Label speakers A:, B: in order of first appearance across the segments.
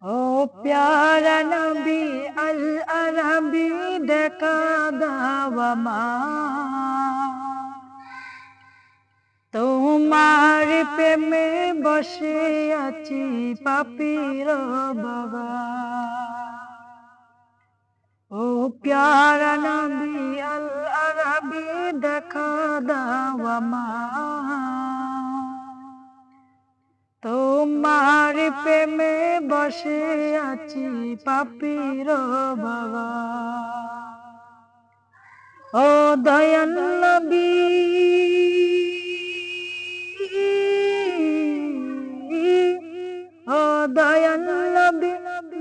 A: ও প্যারা নবী আল আরবি দেখা দাও আমায়, তোমার প্রেমে বসে আছি পাপীর বাবা। ও প্যারা নবী আল আরবি দেখা দাও আমায়, তোমার প্রেমে বসে আছি পাপীর বাবা। ও দয়াল নবী ও দয়াল নবী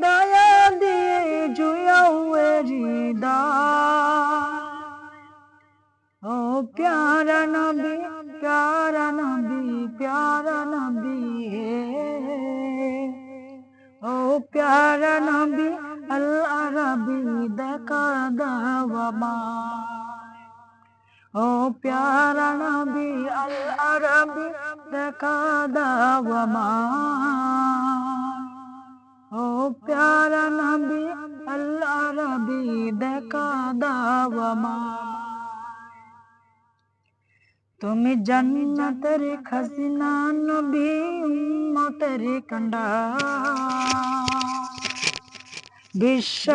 A: দয়া দিয়ে জুয়াও হৃদয়। ও প্যারা নবী প্যারা নবী প্যারা নবী ও প্যারা নবী আল আরবি দেখা দাও আমায়, ও প্যারা নবী আল আরবি দেখা দাও আমায়, ও প্যারা নবী আল আরবি দেখা দাও আমায়। তুমি জান্নাতের খাজনা নবী উম্মতের কান্ডার, বিশ্ব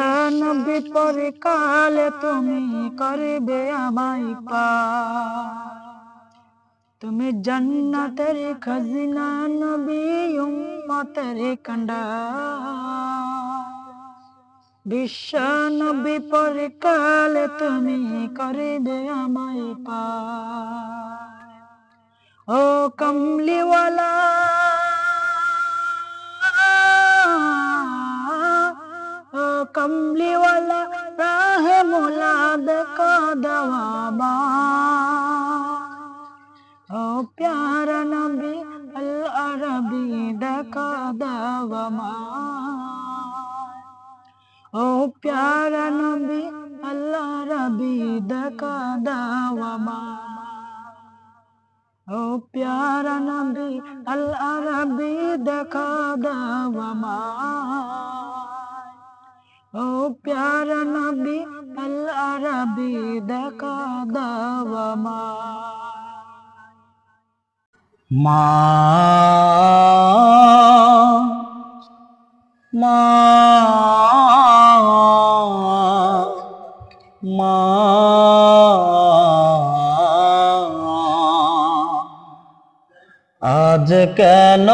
A: নবী পরে কালে তুমি করবে আমায় পার। তুমি জান্নাতের খাজনা নবী উম্মতের কান্ডার, বিশ্ব নবী পরে কালে তুমি করবে আমায় পার। ও কমলিওয়ালা ও কমলিওয়ালা রাহে মুলাদ কা দওয়াবা। ও প্যারা নবী আল আরবি দেখা দাও আমায়, ও প্যারা নবী আল আরবি দেখা দাও আমায়, ও প্যারা নবী আল আরবি দেখা দাও আমায়, ও প্যারা নবী আল আরবি দেখা দাও আমায়।
B: মা মা মা আজ কেন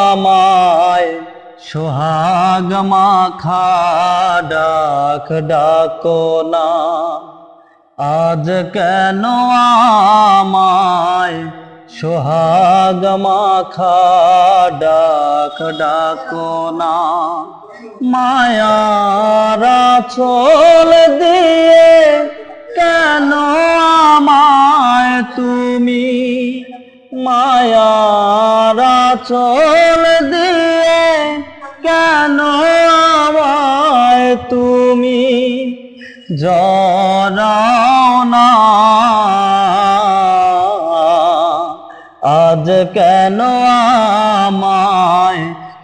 B: আমায় সোহাগ মাখা ডাক ডাকো না, আজ কেন আমায় সোহাগ মাখা ডাক ডাকো না। মায়ার আঁচল দিয়ে কেন আমায় তুমি, মায়ার আঁচল দিয়ে কেন আমায় তুমি জড়াও না। আজ কেন আমায়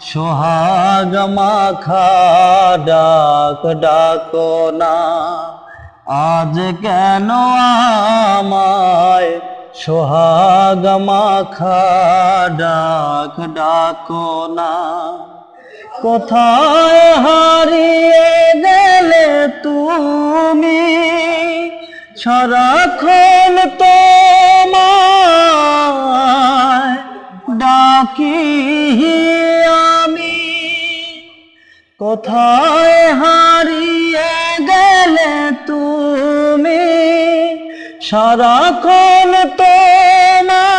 B: সোহাগ মাখা ডাক ডাকো না, আজ কেন আমায় সোহাগ মাখা ডাক ডাকো না। কোথায় হারিয়ে গেলে তুমি, সারাক্ষণ তোমায় ডাকি আমি। কোথায় হারিয়ে গেলে তুমি, সারাক্ষণ তোমায়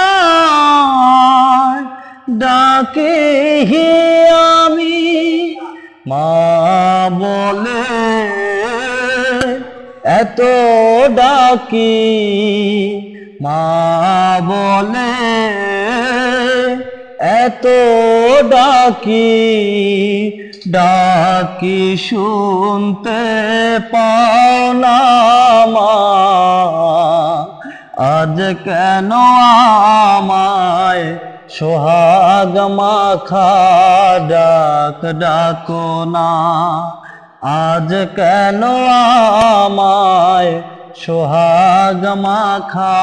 B: ডাকি আমি। মা বলে এত ডাকি, মা বলে এত ডাকি, ডাকি শুনতে পাও না মা। আজ কেন আমায় সোহাগ মাখা ডাক ডাক ডাকো না আজ কেন আমায় সোহাগ মাখা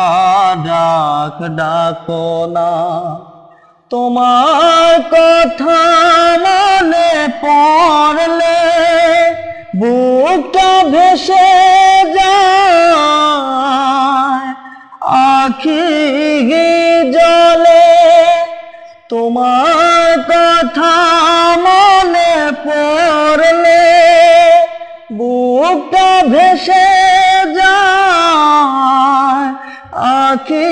B: ডাক ডাকো না তোমার কথা মনে পড়লে বুকটা ভেসে যায় আখি জলে তোমার কথা মনে পড়লে বুকটা ভেসে যায় আখি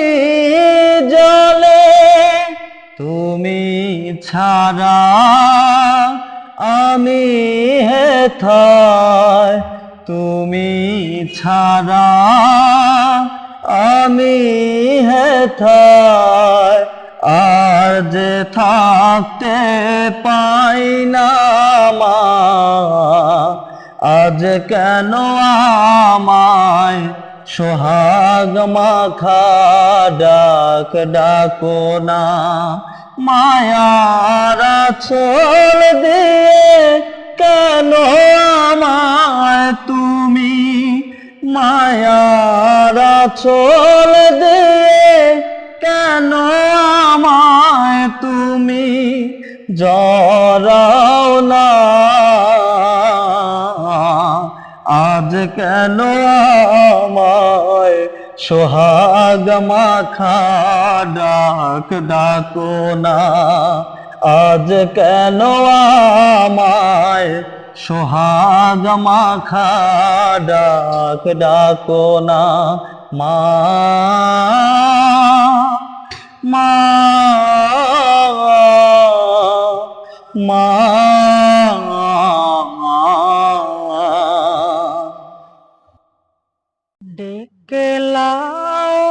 B: জলে তুমি ছাড়া আমি হেথায় তুমি ছাড়া আমি হেথায় আর যে থাকতে পাই না মা আজ কেন আমায় সোহাগ মাখা ডাক ডাকো না মায়ার আঁচল দিয়ে কেন আমায় তুমি মায়ার আঁচল দিয়ে কেন আমায় তুমি জড়াও না আজ কেন আমায় সোহাগ মাখা ডাক ডাকো না আজ কেন আমায় সোহাগ মাখা ডাক ডাকো না মা মা মা
A: ডেকে লাও